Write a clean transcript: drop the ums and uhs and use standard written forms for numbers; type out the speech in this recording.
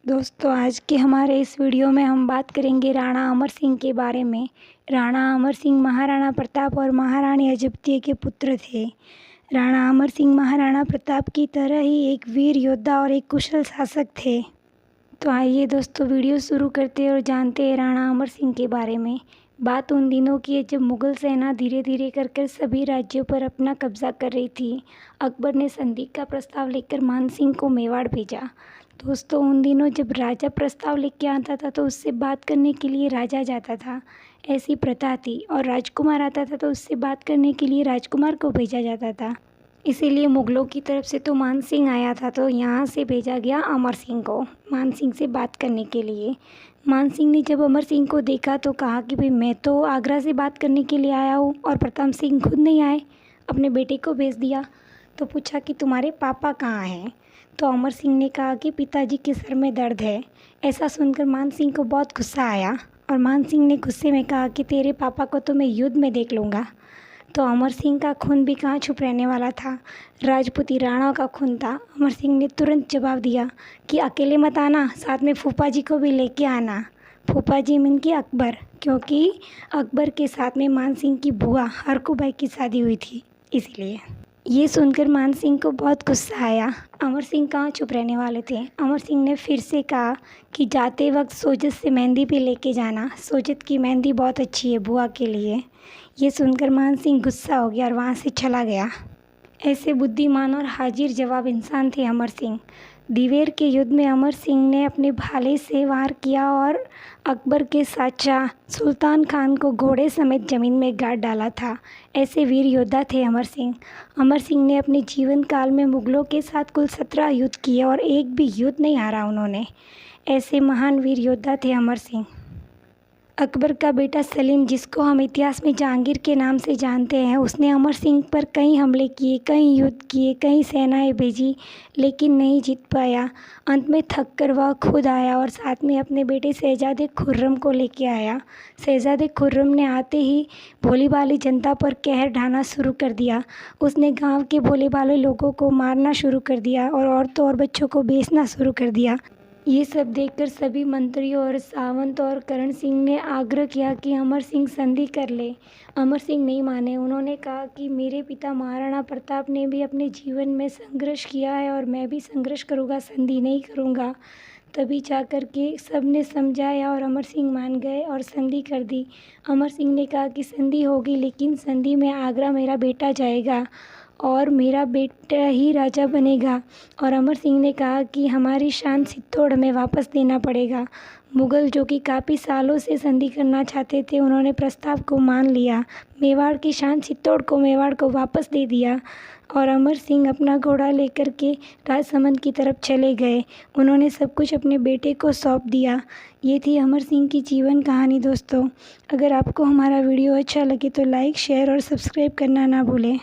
दोस्तों आज के हमारे इस वीडियो में हम बात करेंगे राणा अमर सिंह के बारे में। राणा अमर सिंह महाराणा प्रताप और महारानी अजबतीय के पुत्र थे। राणा अमर सिंह महाराणा प्रताप की तरह ही एक वीर योद्धा और एक कुशल शासक थे। तो आइए दोस्तों वीडियो शुरू करते हैं और जानते हैं राणा अमर सिंह के बारे में। बात उन दिनों की है जब मुग़ल सेना धीरे धीरे कर सभी राज्यों पर अपना कब्जा कर रही थी। अकबर ने संधि का प्रस्ताव लेकर मानसिंह को मेवाड़ भेजा। दोस्तों उन दिनों जब राजा प्रस्ताव लेके आता था तो उससे बात करने के लिए राजा जाता था, ऐसी प्रथा थी। और राजकुमार आता था तो उससे बात करने के लिए राजकुमार को भेजा जाता था। इसीलिए मुग़लों की तरफ से तो मानसिंह आया था, तो यहाँ से भेजा गया अमर सिंह को मानसिंह से बात करने के लिए। मानसिंह ने जब अमर सिंह को देखा तो कहा कि भाई मैं तो आगरा से बात करने के लिए आया हूँ और प्रताप सिंह खुद नहीं आए, अपने बेटे को भेज दिया। तो पूछा कि तुम्हारे पापा कहाँ हैं? तो अमर सिंह ने कहा कि पिताजी के सर में दर्द है। ऐसा सुनकर मानसिंह को बहुत गुस्सा आया और मानसिंह ने गुस्से में कहा कि तेरे पापा को तो मैं युद्ध में देख लूँगा। तो अमर सिंह का खून भी कहाँ छुप रहने वाला था, राजपूती राणा का खून था। अमर सिंह ने तुरंत जवाब दिया कि अकेले मत आना, साथ में फूफा जी को भी लेके आना। फूफा जी मीन की अकबर, क्योंकि अकबर के साथ में मानसिंह की बुआ हरकूबाई की शादी हुई थी, इसलिए। ये सुनकर मानसिंह को बहुत गुस्सा आया। अमर सिंह कहाँ चुप रहने वाले थे। अमर सिंह ने फिर से कहा कि जाते वक्त सोजत से मेहंदी भी लेके जाना, सोजत की मेहंदी बहुत अच्छी है बुआ के लिए। ये सुनकर मानसिंह गुस्सा हो गया और वहाँ से चला गया। ऐसे बुद्धिमान और हाजिर जवाब इंसान थे अमर सिंह। दिवेर के युद्ध में अमर सिंह ने अपने भाले से वार किया और अकबर के साचा सुल्तान खान को घोड़े समेत ज़मीन में गाड़ डाला था। ऐसे वीर योद्धा थे अमर सिंह। अमर सिंह ने अपने जीवन काल में मुग़लों के साथ कुल 17 युद्ध किए और एक भी युद्ध नहीं हारा उन्होंने। ऐसे महान वीर योद्धा थे अमर सिंह। अकबर का बेटा सलीम, जिसको हम इतिहास में जहांगीर के नाम से जानते हैं, उसने अमर सिंह पर कई हमले किए, कई युद्ध किए, कई सेनाएं भेजी, लेकिन नहीं जीत पाया। अंत में थक कर वह खुद आया और साथ में अपने बेटे शहजादे खुर्रम को लेके आया। शहजादे खुर्रम ने आते ही भोली भाली जनता पर कहर ढाना शुरू कर दिया। उसने गाँव के भोले भाले लोगों को मारना शुरू कर दिया और औरतों और बच्चों को बेचना शुरू कर दिया। ये सब देखकर सभी मंत्रियों और सावंत और करण सिंह ने आग्रह किया कि अमर सिंह संधि कर ले। अमर सिंह नहीं माने। उन्होंने कहा कि मेरे पिता महाराणा प्रताप ने भी अपने जीवन में संघर्ष किया है और मैं भी संघर्ष करूँगा, संधि नहीं करूँगा। तभी जाकर के सब ने समझाया और अमर सिंह मान गए और संधि कर दी। अमर सिंह ने कहा कि संधि होगी, लेकिन संधि में आगरा मेरा बेटा जाएगा और मेरा बेटा ही राजा बनेगा। और अमर सिंह ने कहा कि हमारी शान चित्तौड़ में वापस देना पड़ेगा। मुग़ल जो कि काफ़ी सालों से संधि करना चाहते थे, उन्होंने प्रस्ताव को मान लिया। मेवाड़ की शान चित्तौड़ को मेवाड़ को वापस दे दिया और अमर सिंह अपना घोड़ा लेकर के राजसमंद की तरफ चले गए। उन्होंने सब कुछ अपने बेटे को सौंप दिया। ये थी अमर सिंह की जीवन कहानी। दोस्तों अगर आपको हमारा वीडियो अच्छा लगे तो लाइक, शेयर और सब्सक्राइब करना ना भूलें।